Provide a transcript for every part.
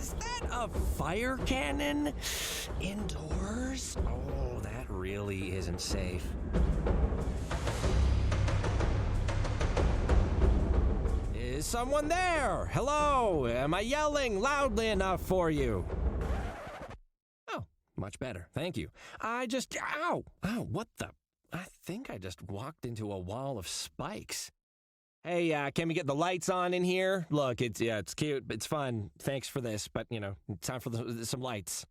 Is that a fire cannon? Indoors? Oh, that really isn't safe. Is someone there? Hello? Am I yelling loudly enough for you? Oh, much better. Thank you. Ow! Ow, what the? I think I just walked into a wall of spikes. Hey, can we get the lights on in here? Look, it's cute, it's fun. Thanks for this, but, it's time for some lights.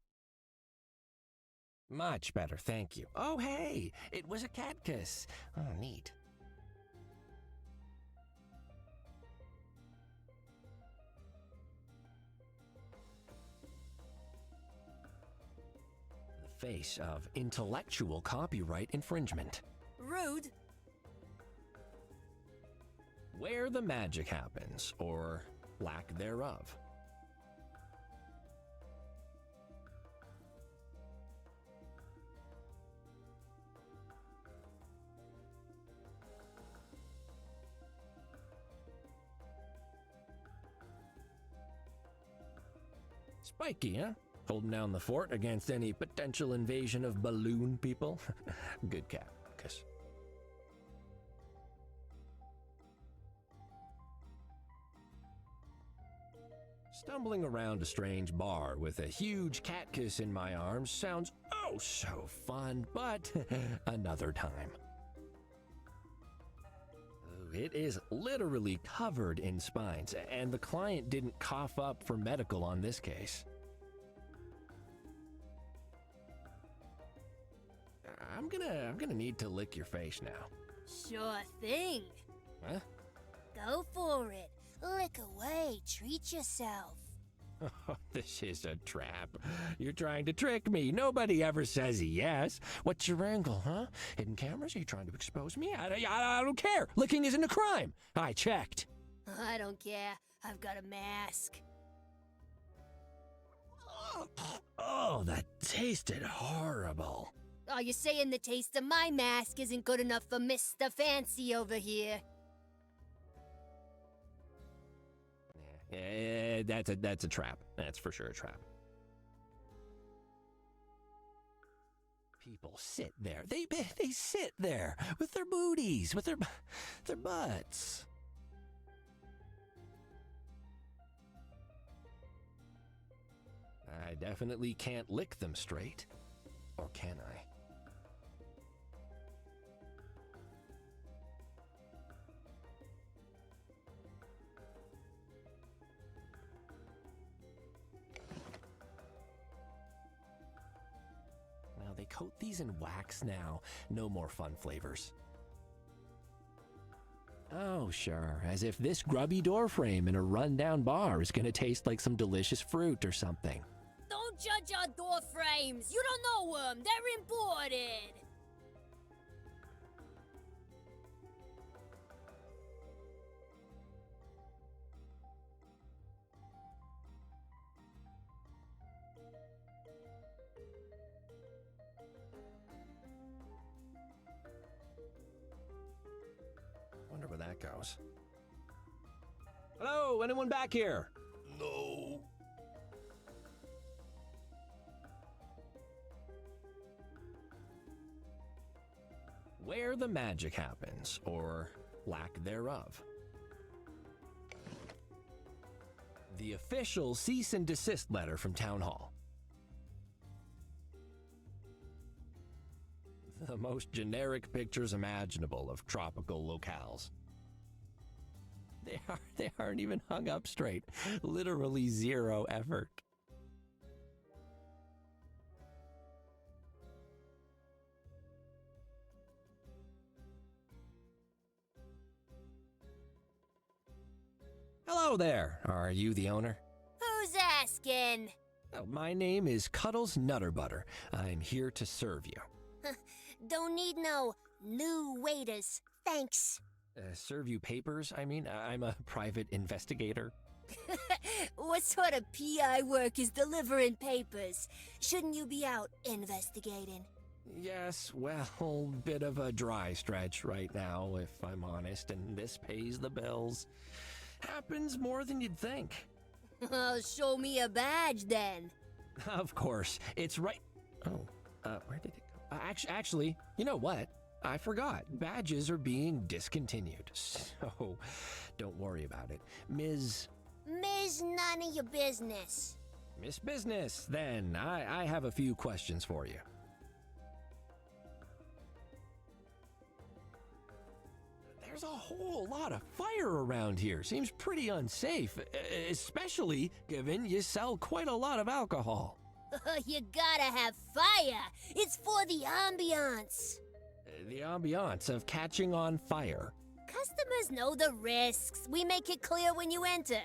Much better, thank you. Oh, hey, it was a cat kiss. Oh, neat. The face of intellectual copyright infringement. Rude. Where the magic happens, or lack thereof. Spiky, huh? Holding down the fort against any potential invasion of balloon people. Good cat, kiss. Stumbling around a strange bar with a huge cat kiss in my arms sounds oh so fun, but another time. It is literally covered in spines, and the client didn't cough up for medical on this case. I'm gonna need to lick your face now. Sure thing. Huh? Go for it. Lick away. Treat yourself. Oh, this is a trap. You're trying to trick me. Nobody ever says yes. What's your angle, huh? Hidden cameras? Are you trying to expose me? I don't care. Licking isn't a crime. I checked. I don't care. I've got a mask. Oh, that tasted horrible. Are you saying the taste of my mask isn't good enough for Mr. Fancy over here? Yeah, that's a trap. That's for sure a trap. People sit there. They sit there with their booties, with their butts. I definitely can't lick them straight. Or can I? They coat these in wax now. No more fun flavors. Oh, sure. As if this grubby doorframe in a rundown bar is gonna taste like some delicious fruit or something. Don't judge our door frames. You don't know them. They're imported. Wonder where that goes. Hello, anyone back here? No. Where the magic happens, or lack thereof. The official cease and desist letter from Town Hall. The most generic pictures imaginable of tropical locales. They aren't even hung up straight. Literally zero effort. Hello there. Are you the owner? Who's asking? Oh, my name is Cuddles Nutterbutter. I'm here to serve you. Don't need no new waiters. Thanks. Serve you papers? I mean, I'm a private investigator. What sort of PI work is delivering papers? Shouldn't you be out investigating? Yes, well, bit of a dry stretch right now, if I'm honest, and this pays the bills. Happens more than you'd think. Show me a badge then. Of course, it's right. Oh, where did it go? Actually, you know what? I forgot. Badges are being discontinued. So, don't worry about it. Ms. None of your business. Miss Business, then. I have a few questions for you. There's a whole lot of fire around here. Seems pretty unsafe, especially given you sell quite a lot of alcohol. You gotta have fire. It's for the ambiance. The ambiance of catching on fire. Customers know the risks. We make it clear when you enter.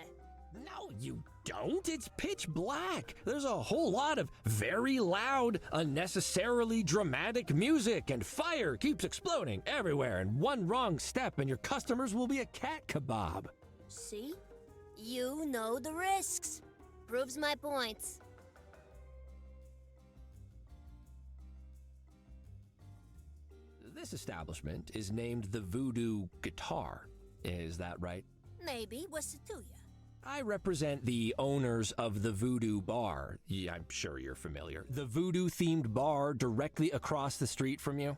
No, you don't. It's pitch black. There's a whole lot of very loud, unnecessarily dramatic music, and fire keeps exploding everywhere, and one wrong step and your customers will be a cat kebab. See? You know the risks. Proves my points. This establishment is named the Voodoo Guitar. Is that right? Maybe. What's it to you? I represent the owners of the Voodoo Bar. Yeah, I'm sure you're familiar. The Voodoo-themed bar directly across the street from you.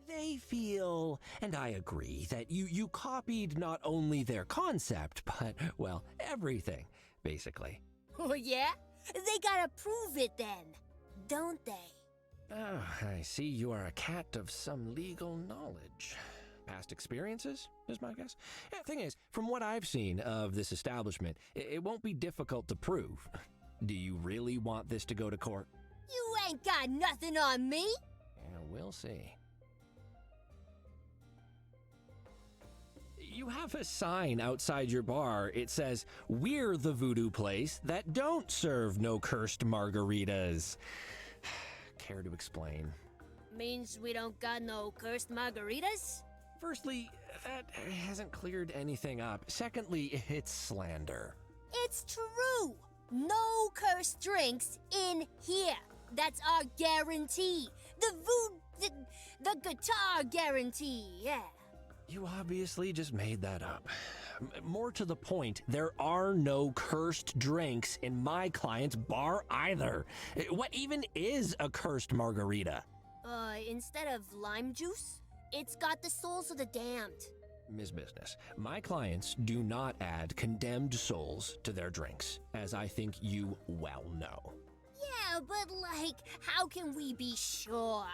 They feel, and I agree, that you copied not only their concept, but, well, everything, basically. Oh, yeah? They gotta prove it then, don't they? Oh, I see you are a cat of some legal knowledge. Past experiences, is my guess. Yeah, thing is, from what I've seen of this establishment, it won't be difficult to prove. Do you really want this to go to court? You ain't got nothing on me. Yeah, we'll see. You have a sign outside your bar. It says, "We're the voodoo place that don't serve no cursed margaritas." Care to explain? Means we don't got no cursed margaritas? Firstly, that hasn't cleared anything up. Secondly, it's slander. It's true. No cursed drinks in here. That's our guarantee. The guitar guarantee, yeah. You obviously just made that up. More to the point, there are no cursed drinks in my client's bar either. What even is a cursed margarita? Instead of lime juice, it's got the souls of the damned. Ms. Business, my clients do not add condemned souls to their drinks, as I think you well know. Yeah, but how can we be sure?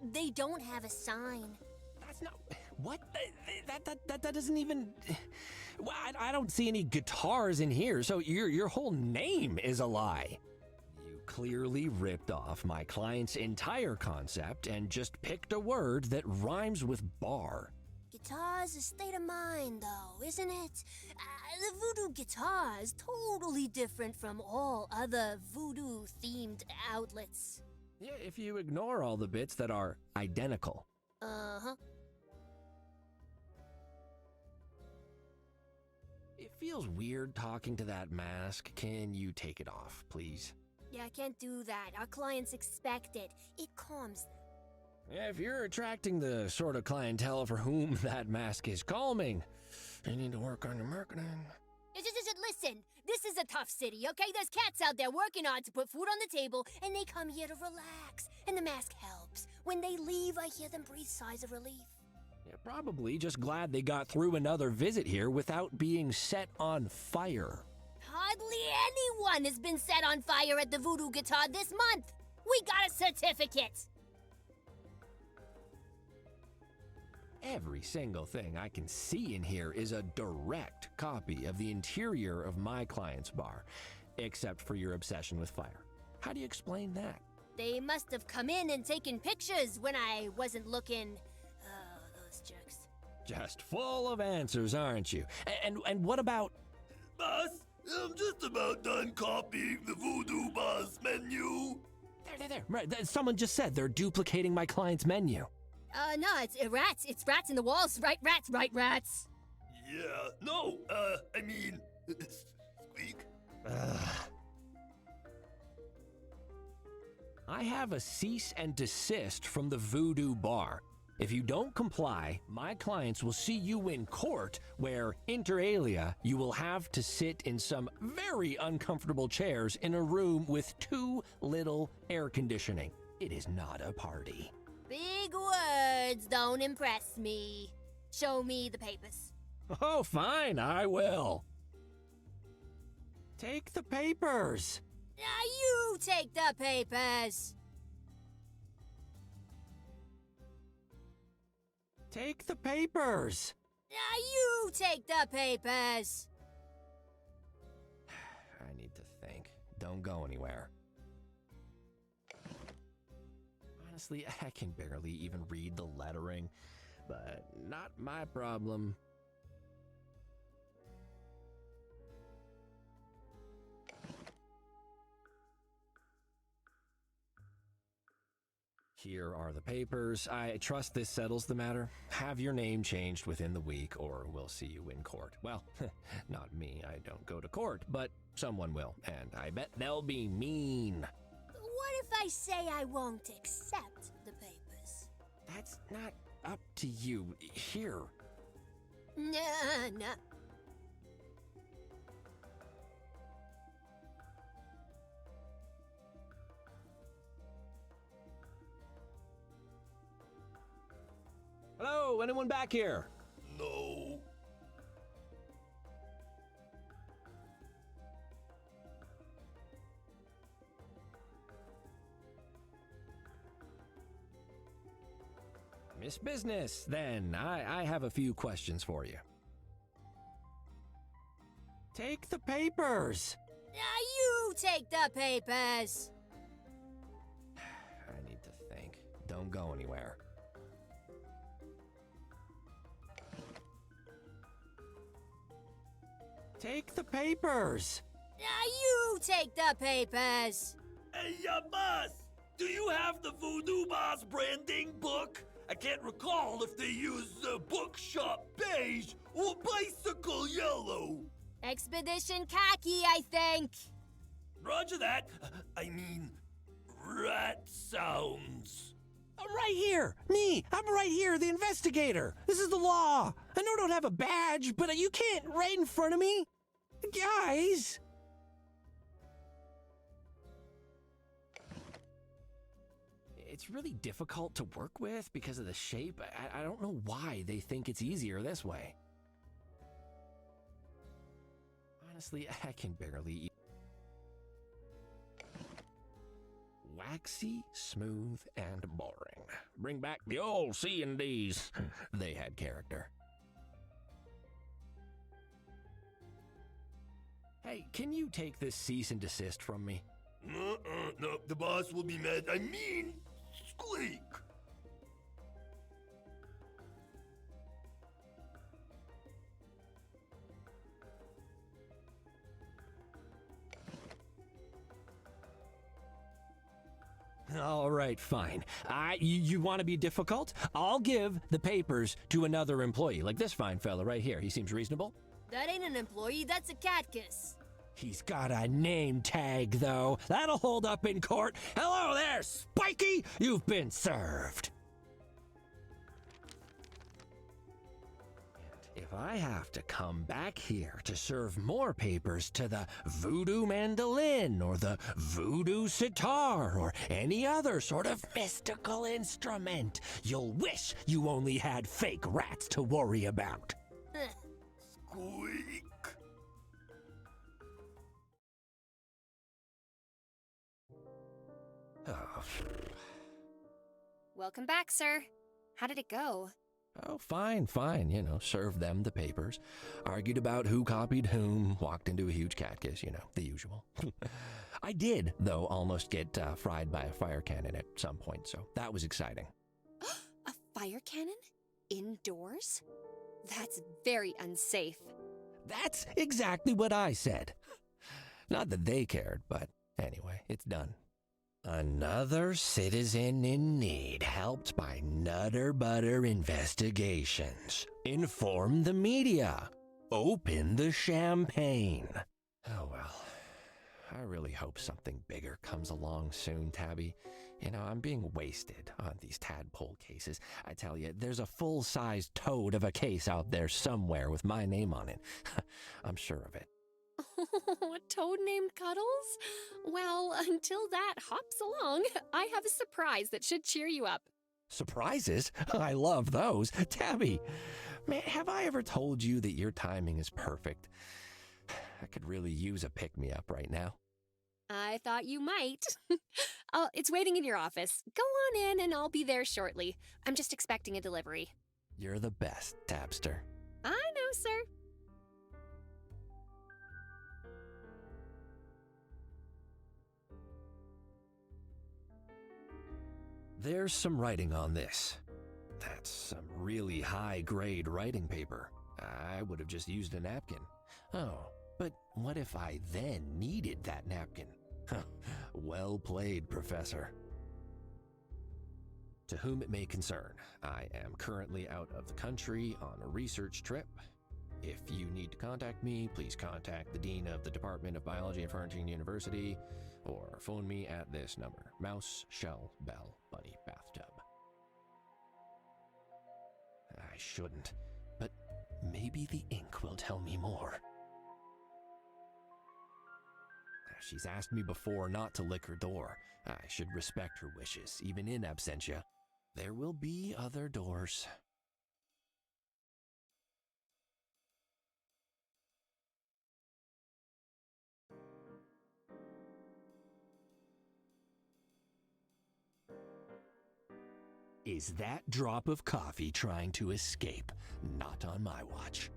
They don't have a sign. That's not... What? That doesn't even... Well, I don't see any guitars in here, so your whole name is a lie. You clearly ripped off my client's entire concept and just picked a word that rhymes with bar. Guitar's a state of mind, though, isn't it? The voodoo guitar is totally different from all other voodoo-themed outlets. Yeah, if you ignore all the bits that are identical. Uh-huh. It feels weird talking to that mask. Can you take it off, please? Yeah, I can't do that. Our clients expect it. It calms them. Yeah, if you're attracting the sort of clientele for whom that mask is calming, you need to work on your marketing. Listen, this is a tough city, okay? There's cats out there working hard to put food on the table, and they come here to relax, and the mask helps. When they leave, I hear them breathe sighs of relief. Yeah, probably just glad they got through another visit here without being set on fire. Hardly anyone has been set on fire at the Voodoo Guitar this month. We got a certificate. Every single thing I can see in here is a direct copy of the interior of my client's bar, except for your obsession with fire. How do you explain that? They must have come in and taken pictures when I wasn't looking. Oh, those jerks. Just full of answers, aren't you? And what about... Boss, I'm just about done copying the Voodoo Bar's menu. There. Right, someone just said they're duplicating my client's menu. No, it's rats. It's rats in the walls. Right rats. Yeah, no, I mean, squeak. I have a cease and desist from the Voodoo Bar. If you don't comply, my clients will see you in court where, inter alia, you will have to sit in some very uncomfortable chairs in a room with too little air conditioning. It is not a party. Big words don't impress me. Show me the papers. Oh, fine, I will. Take the papers. You take the papers. Take the papers. You take the papers. I need to think. Don't go anywhere. Honestly, I can barely even read the lettering, but not my problem. Here are the papers. I trust this settles the matter. Have your name changed within the week or we'll see you in court. Well, not me. I don't go to court, but someone will, and I bet they'll be mean. What if I say I won't accept the papers? That's not up to you. Here. Nah. Hello, anyone back here? No. Miss Business, then. I have a few questions for you. Take the papers. You take the papers. I need to think. Don't go anywhere. Take the papers. You take the papers. Hey, boss! Do you have the Voodoo Boss branding book? I can't recall if they use bookshop beige or bicycle yellow. Expedition khaki, I think. Roger that. I mean, rat sounds. I'm right here. Me. I'm right here, the investigator. This is the law. I know I don't have a badge, but you can't right in front of me. Guys. It's really difficult to work with because of the shape. I don't know why they think it's easier this way. Honestly, I can barely eat. Waxy, smooth, and boring. Bring back the old C&Ds. They had character. Hey, can you take this cease and desist from me? No, the boss will be mad. I mean, squeak. All right, fine. You want to be difficult? I'll give the papers to another employee, like this fine fella right here. He seems reasonable. That ain't an employee, that's a catkiss. He's got a name tag, though. That'll hold up in court. Hello there, Spiky! You've been served. And if I have to come back here to serve more papers to the voodoo mandolin or the voodoo sitar or any other sort of mystical instrument, you'll wish you only had fake rats to worry about. Squeak. Oh. Welcome back, sir. How did it go? Oh, fine. You know, served them the papers, argued about who copied whom, walked into a huge catkiss, you know, the usual. I did, though, almost get fried by a fire cannon at some point, so that was exciting. A fire cannon? Indoors? That's very unsafe. That's exactly what I said. Not that they cared, but anyway, it's done. Another citizen in need helped by Nutter Butter Investigations. Inform the media. Open the champagne. Oh well. I really hope something bigger comes along soon, Tabby. You know, I'm being wasted on these tadpole cases. I tell you, there's a full-sized toad of a case out there somewhere with my name on it. I'm sure of it. A toad named Cuddles? Well, until that hops along, I have a surprise that should cheer you up. Surprises? I love those. Tabby, man, have I ever told you that your timing is perfect? I could really use a pick-me-up right now. I thought you might. Oh, it's waiting in your office. Go on in and I'll be there shortly. I'm just expecting a delivery. You're the best, Tabster. I know, sir. There's some writing on this. That's some really high-grade writing paper. I would have just used a napkin. Oh, but what if I then needed that napkin? Well played, Professor. To whom it may concern, I am currently out of the country on a research trip. If you need to contact me, please contact the Dean of the Department of Biology at Fernandina University, or phone me at this number: Mouse, Shell, Bell, Bunny, Bathtub. I shouldn't, but maybe the ink will tell me more. She's asked me before not to lick her door. I should respect her wishes, even in absentia. There will be other doors. Is that drop of coffee trying to escape? Not on my watch.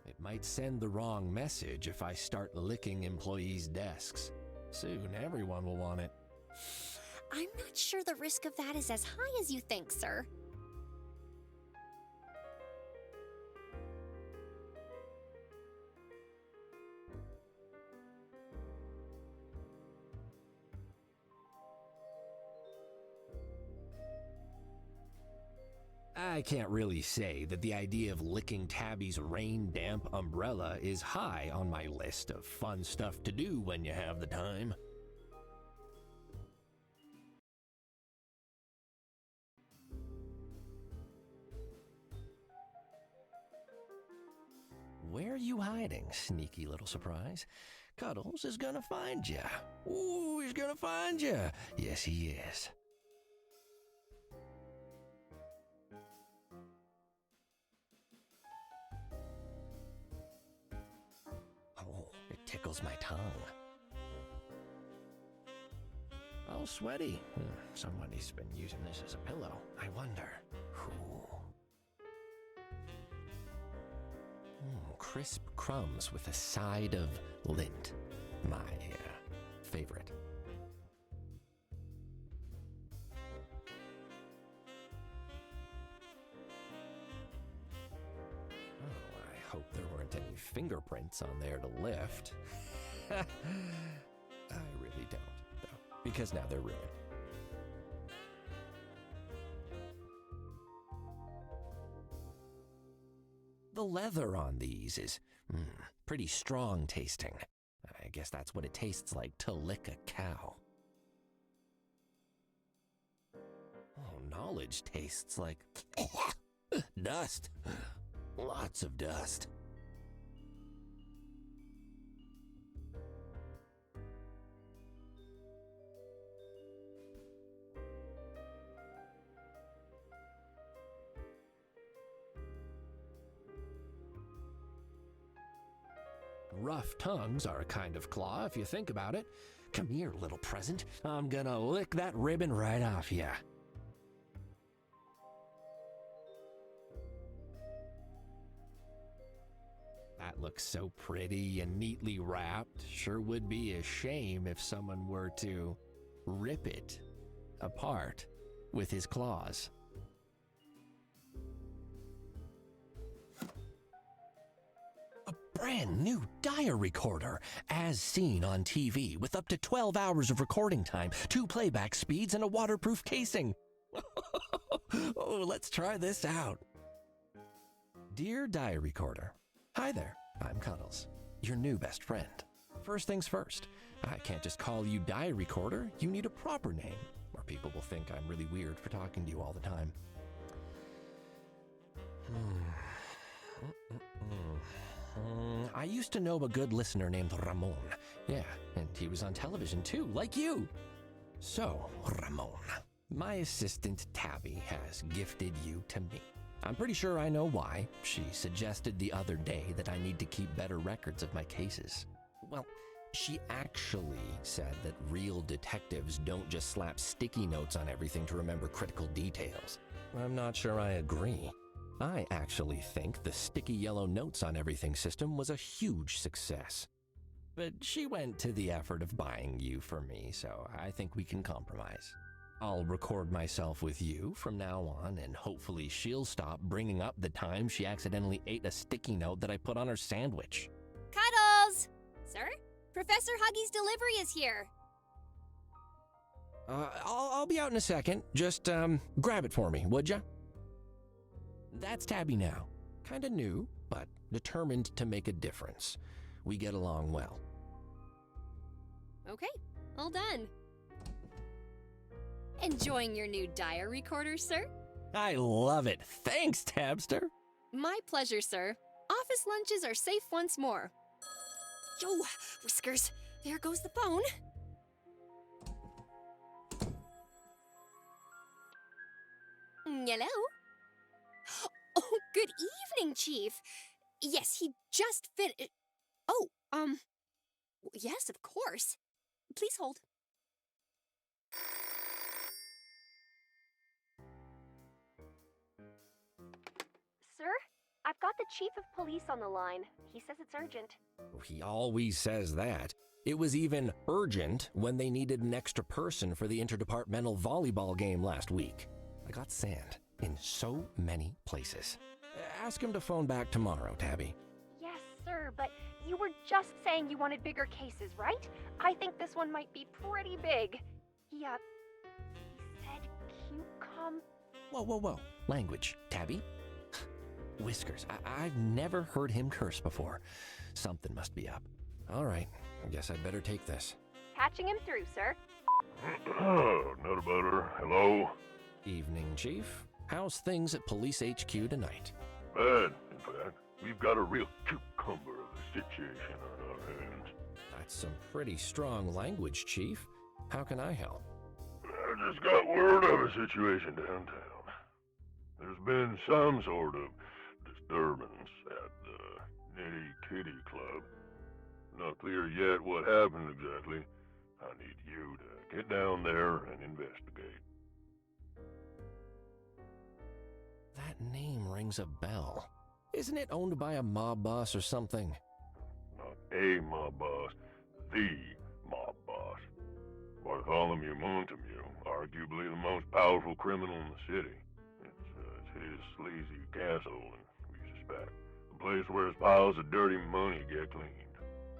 It might send the wrong message if I start licking employees' desks. Soon everyone will want it. I'm not sure the risk of that is as high as you think, sir. I can't really say that the idea of licking Tabby's rain-damp umbrella is high on my list of fun stuff to do when you have the time. Where are you hiding, sneaky little surprise? Cuddles is gonna find ya. Ooh, he's gonna find ya. Yes, he is. Oh, it tickles my tongue. Oh, sweaty. Somebody's been using this as a pillow. I wonder who. Crisp crumbs with a side of lint. My favorite. Oh, I hope there weren't any fingerprints on there to lift. I really don't, though, because now they're ruined. The leather on these is pretty strong tasting. I guess that's what it tastes like to lick a cow. Oh, knowledge tastes like dust. Lots of dust. Rough tongues are a kind of claw if you think about it. Come here, little present. I'm gonna lick that ribbon right off ya. That looks so pretty and neatly wrapped. Sure would be a shame if someone were to rip it apart with his claws. Brand new diary recorder, as seen on TV, with up to 12 hours of recording time, 2 playback speeds, and a waterproof casing. Oh, let's try this out. Dear diary recorder, hi there. I'm Cuddles, your new best friend. First things first, I can't just call you Diary Recorder. You need a proper name, or people will think I'm really weird for talking to you all the time. I used to know a good listener named Ramon. Yeah, and he was on television too, like you. So, Ramon, my assistant Tabby has gifted you to me. I'm pretty sure I know why. She suggested the other day that I need to keep better records of my cases. Well, she actually said that real detectives don't just slap sticky notes on everything to remember critical details. I'm not sure I agree. I actually think the sticky yellow notes on everything system was a huge success. But she went to the effort of buying you for me, so I think we can compromise. I'll record myself with you from now on, and hopefully she'll stop bringing up the time she accidentally ate a sticky note that I put on her sandwich. Cuddles! Sir? Professor Huggy's delivery is here. I'll be out in a second. Just, grab it for me, would ya? That's Tabby now. Kinda new, but determined to make a difference. We get along well. Okay, all done. Enjoying your new diary recorder, sir? I love it. Thanks, Tabster. My pleasure, sir. Office lunches are safe once more. Yo, Whiskers, there goes the phone. Hello? Oh, good evening, Chief. Yes, he just Oh, yes, of course. Please hold. Sir, I've got the Chief of Police on the line. He says it's urgent. He always says that. It was even urgent when they needed an extra person for the interdepartmental volleyball game last week. I got sand in so many places. Ask him to phone back tomorrow, Tabby. Yes, sir, but you were just saying you wanted bigger cases, right? I think this one might be pretty big. He said cucumber. Whoa. Language, Tabby. Whiskers, I've never heard him curse before. Something must be up. All right, I guess I'd better take this. Patching him through, sir. Nutter butter, hello? Evening, Chief. How's things at Police HQ tonight? Bad, in fact. We've got a real cucumber of a situation on our hands. That's some pretty strong language, Chief. How can I help? I just got word of a situation downtown. There's been some sort of disturbance at the Nitty Kitty Club. Not clear yet what happened exactly. I need you to get down there and investigate. That name rings a bell. Isn't it owned by a mob boss or something? Not a mob boss, the mob boss. Bartholomew Montague, arguably the most powerful criminal in the city. It's his sleazy castle, and we suspect the place where his piles of dirty money get cleaned.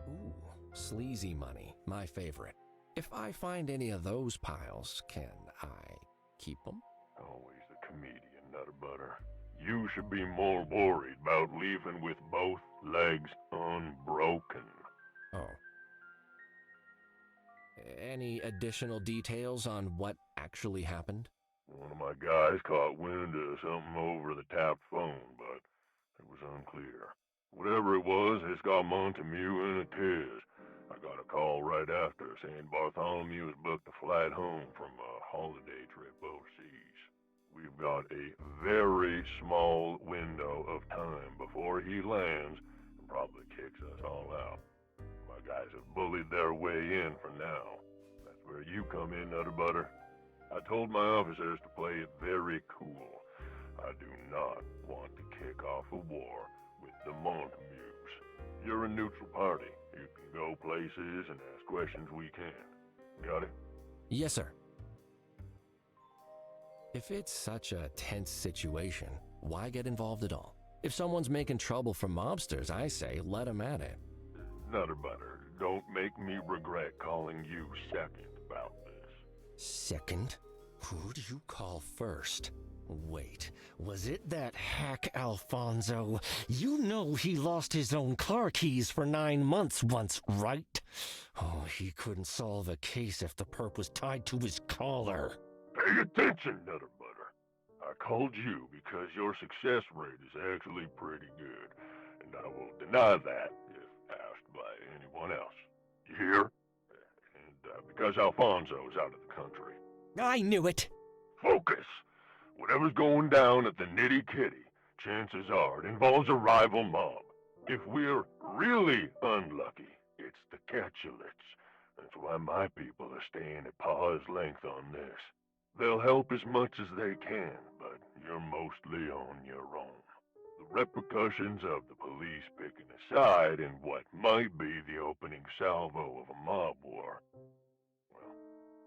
Ooh, sleazy money, my favorite. If I find any of those piles, can I keep them? Always the comedian, Nutter Butter. You should be more worried about leaving with both legs unbroken. Oh. Any additional details on what actually happened? One of my guys caught wind of something over the tapped phone, but it was unclear. Whatever it was, it's got Montague in a tiz. I got a call right after saying Bartholomew has booked a flight home from a holiday trip overseas. We've got a very small window of time before he lands and probably kicks us all out. My guys have bullied their way in for now. That's where you come in, Nutter Butter. I told my officers to play it very cool. I do not want to kick off a war with the Montagues. You're a neutral party. You can go places and ask questions we can. Got it? Yes, sir. If it's such a tense situation, why get involved at all? If someone's making trouble for mobsters, I say let them at it. Nutter Butter, don't make me regret calling you second about this. Second? Who do you call first? Wait, was it that hack Alfonso? You know he lost his own car keys for 9 months once, right? Oh, he couldn't solve a case if the perp was tied to his collar. Pay attention, Nutter Butter. I called you because your success rate is actually pretty good, and I will deny that if asked by anyone else. You hear? And because Alfonso's out of the country. I knew it! Focus! Whatever's going down at the Nitty Kitty, chances are it involves a rival mob. If we're really unlucky, it's the Catulets. That's why my people are staying at paw's length on this. They'll help as much as they can, but you're mostly on your own. The repercussions of the police picking a side in what might be the opening salvo of a mob war, well,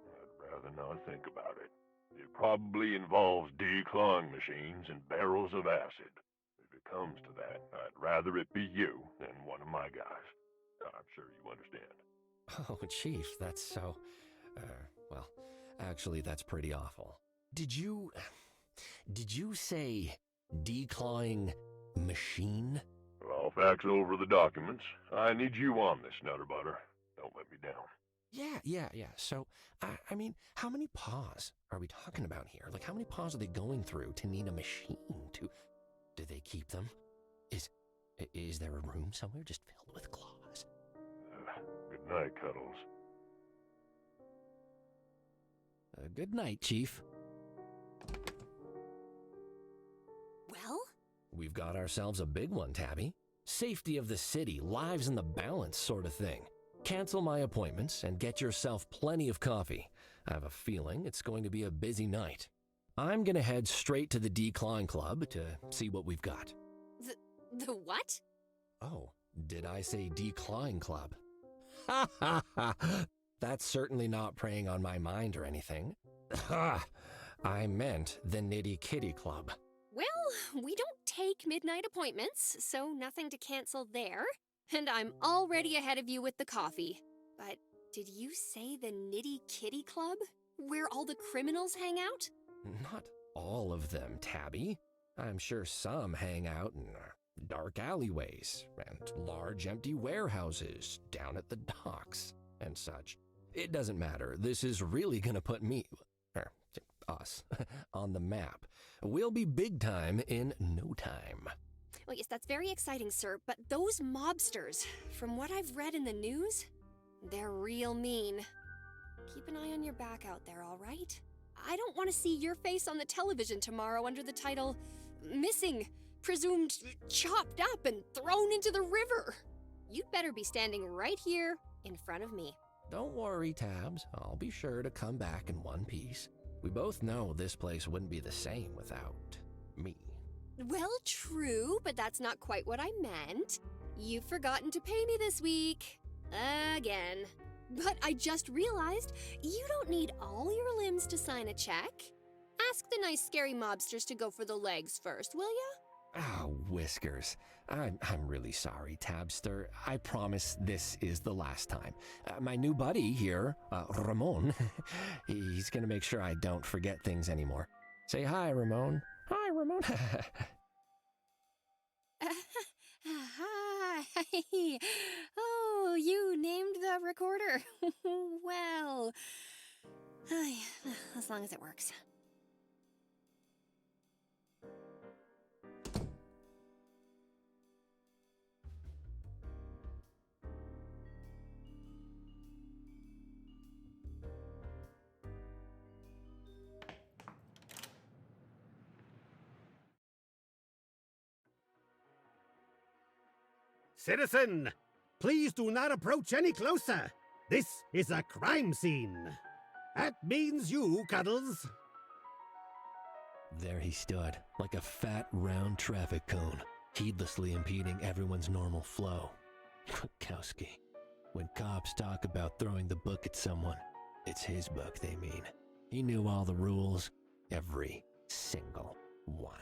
I'd rather not think about it. It probably involves declawing machines and barrels of acid. If it comes to that, I'd rather it be you than one of my guys. I'm sure you understand. Oh, Chief, that's so... well, actually, that's pretty awful. Did you say declawing machine? I'll fax over the documents. I need you on this, Nutter Butter. Don't let me down. Yeah. So, I mean, how many paws are we talking about here? Like, how many paws are they going through to need a machine to... Do they keep them? Is there a room somewhere just filled with claws? Good night, Cuddles. Good night, Chief. Well? We've got ourselves a big one, Tabby. Safety of the city, lives in the balance sort of thing. Cancel my appointments and get yourself plenty of coffee. I have a feeling it's going to be a busy night. I'm gonna head straight to the Decline Club to see what we've got. The what? Oh, did I say Decline Club? Ha ha ha! That's certainly not preying on my mind or anything. Ha! I meant the Nitty Kitty Club. Well, we don't take midnight appointments, so nothing to cancel there. And I'm already ahead of you with the coffee. But did you say the Nitty Kitty Club? Where all the criminals hang out? Not all of them, Tabby. I'm sure some hang out in dark alleyways and large empty warehouses down at the docks and such. It doesn't matter. This is really gonna put us, on the map. We'll be big time in no time. Well, yes, that's very exciting, sir, but those mobsters, from what I've read in the news, they're real mean. Keep an eye on your back out there, all right? I don't want to see your face on the television tomorrow under the title, Missing, Presumed Chopped Up and Thrown into the River. You'd better be standing right here in front of me. Don't worry, Tabs. I'll be sure to come back in one piece. We both know this place wouldn't be the same without me. Well, true, but that's not quite what I meant. You've forgotten to pay me this week. Again. But I just realized you don't need all your limbs to sign a check. Ask the nice scary mobsters to go for the legs first, will ya? Oh, Whiskers. I'm really sorry, Tabster. I promise this is the last time. My new buddy here, Ramon, he's gonna make sure I don't forget things anymore. Say hi, Ramon. Hi, Ramon. Hi. Oh, you named the recorder. Well, as long as it works. Citizen, please do not approach any closer. This is a crime scene. That means you, Cuddles. There he stood, like a fat, round traffic cone, heedlessly impeding everyone's normal flow. Kowski. When cops talk about throwing the book at someone, it's his book they mean. He knew all the rules, every single one.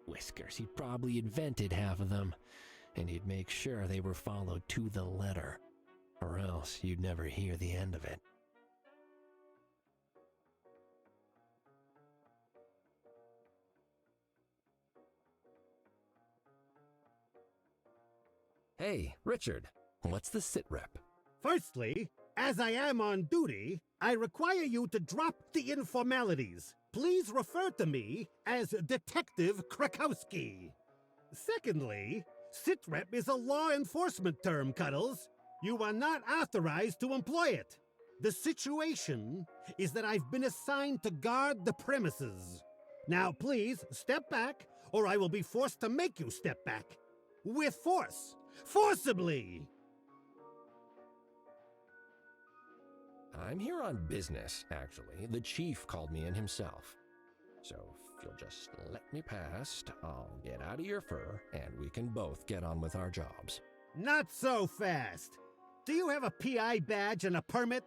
Whiskers, he probably invented half of them, and he'd make sure they were followed to the letter, or else you'd never hear the end of it. Hey, Richard, what's the sit rep? Firstly, as I am on duty, I require you to drop the informalities. Please refer to me as Detective Krakowski. Secondly, sitrep is a law enforcement term, Cuddles. You are not authorized to employ it. The situation is that I've been assigned to guard the premises. Now please, step back, or I will be forced to make you step back. With force. Forcibly! I'm here on business, actually. The chief called me in himself. So if you'll just let me past, I'll get out of your fur, and we can both get on with our jobs. Not so fast. Do you have a PI badge and a permit?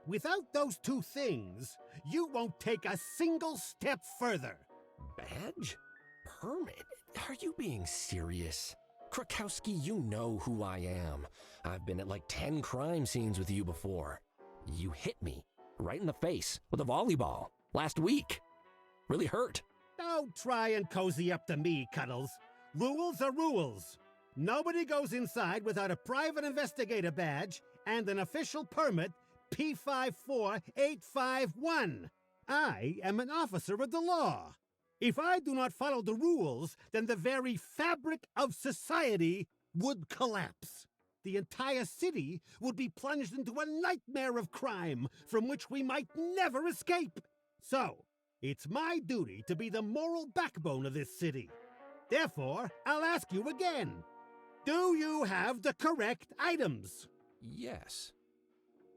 Without those two things, you won't take a single step further. Badge? Permit? Are you being serious? Krakowski, you know who I am. I've been at like 10 crime scenes with you before. You hit me right in the face with a volleyball last week. Really hurt. Don't try and cozy up to me, Cuddles. Rules are rules. Nobody goes inside without a private investigator badge and an official permit P54851. I am an officer of the law. If I do not follow the rules, then the very fabric of society would collapse. The entire city would be plunged into a nightmare of crime from which we might never escape. So, it's my duty to be the moral backbone of this city. Therefore, I'll ask you again. Do you have the correct items? Yes.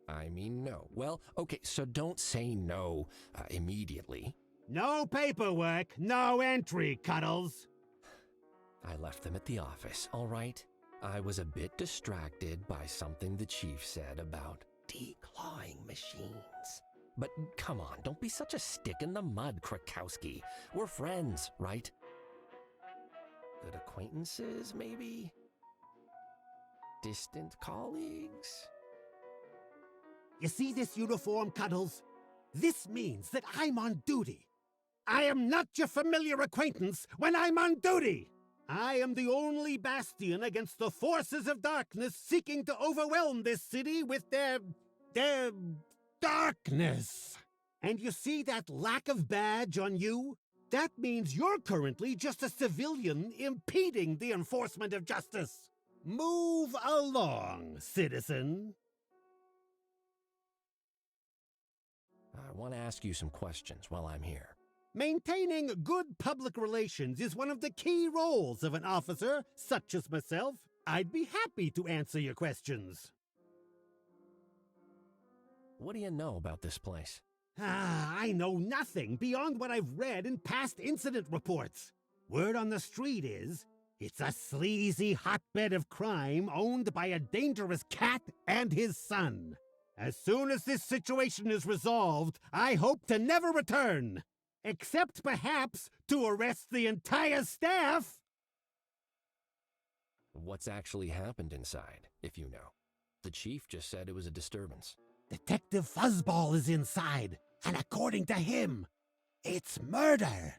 I mean no. Well, okay, so don't say no immediately. No paperwork, no entry, Cuddles. I left them at the office, all right? I was a bit distracted by something the chief said about declawing machines. But come on, don't be such a stick in the mud, Krakowski. We're friends, right? Good acquaintances, maybe? Distant colleagues? You see this uniform, Cuddles? This means that I'm on duty. I am not your familiar acquaintance when I'm on duty. I am the only bastion against the forces of darkness seeking to overwhelm this city with their darkness. And you see that lack of badge on you? That means you're currently just a civilian impeding the enforcement of justice. Move along, citizen. I want to ask you some questions while I'm here. Maintaining good public relations is one of the key roles of an officer such as myself. I'd be happy to answer your questions. What do you know about this place? I know nothing beyond what I've read in past incident reports. Word on the street is, it's a sleazy hotbed of crime owned by a dangerous cat and his son. As soon as this situation is resolved, I hope to never return. Except perhaps to arrest the entire staff. What's actually happened inside, if you know? The chief just said it was a disturbance. Detective Fuzzball is inside, and according to him, it's murder.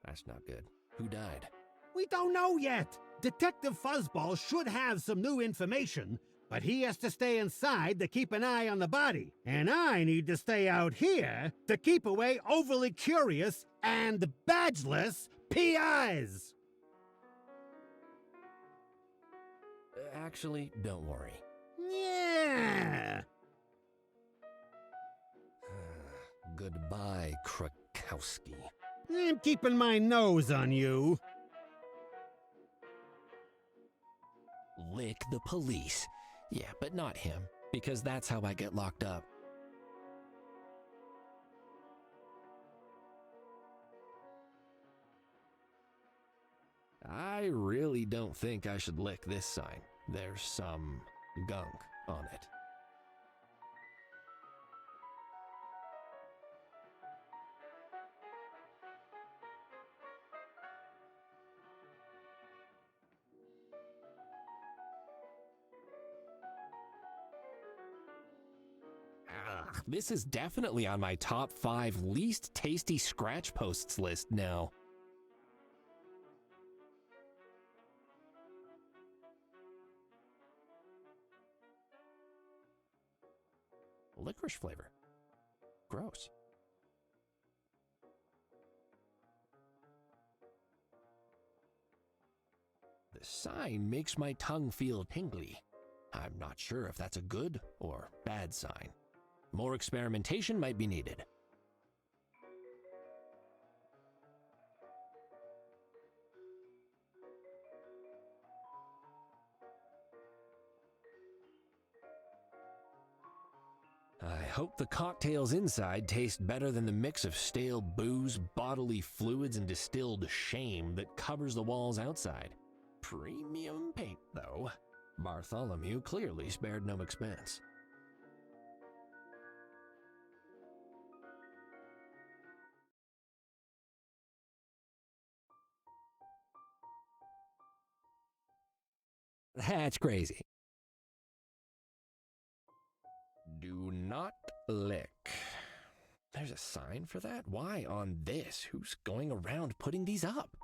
That's not good. Who died? We don't know yet. Detective Fuzzball should have some new information, but he has to stay inside to keep an eye on the body. And I need to stay out here to keep away overly curious and badgeless PIs. Actually, don't worry. Yeah. Goodbye, Krakowski. I'm keeping my nose on you. Lick the police. Yeah, but not him, because that's how I get locked up. I really don't think I should lick this sign. There's some gunk on it. This is definitely on my top 5 least tasty scratch posts list now. licorice flavor. Gross. The sign makes my tongue feel tingly. I'm not sure if that's a good or bad sign. More experimentation might be needed. I hope the cocktails inside taste better than the mix of stale booze, bodily fluids, and distilled shame that covers the walls outside. Premium paint, though. Bartholomew clearly spared no expense. That's crazy. Do not lick. There's a sign for that? Why on this? Who's going around putting these up?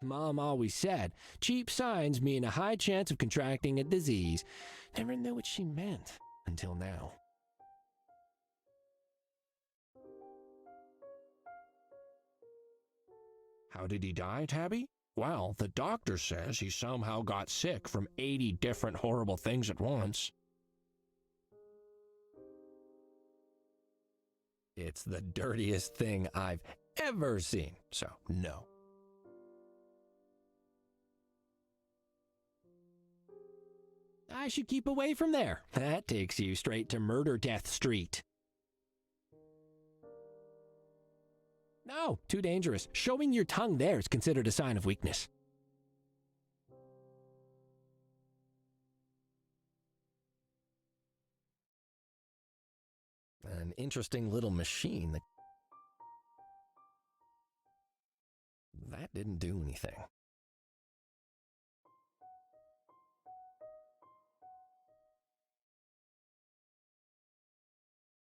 Mom always said, cheap signs mean a high chance of contracting a disease. Never knew what she meant until now. How did he die, Tabby? Well, the doctor says he somehow got sick from 80 different horrible things at once. It's the dirtiest thing I've ever seen, so no. I should keep away from there. That takes you straight to Murder Death Street. No, too dangerous. Showing your tongue there is considered a sign of weakness. An interesting little machine that didn't do anything.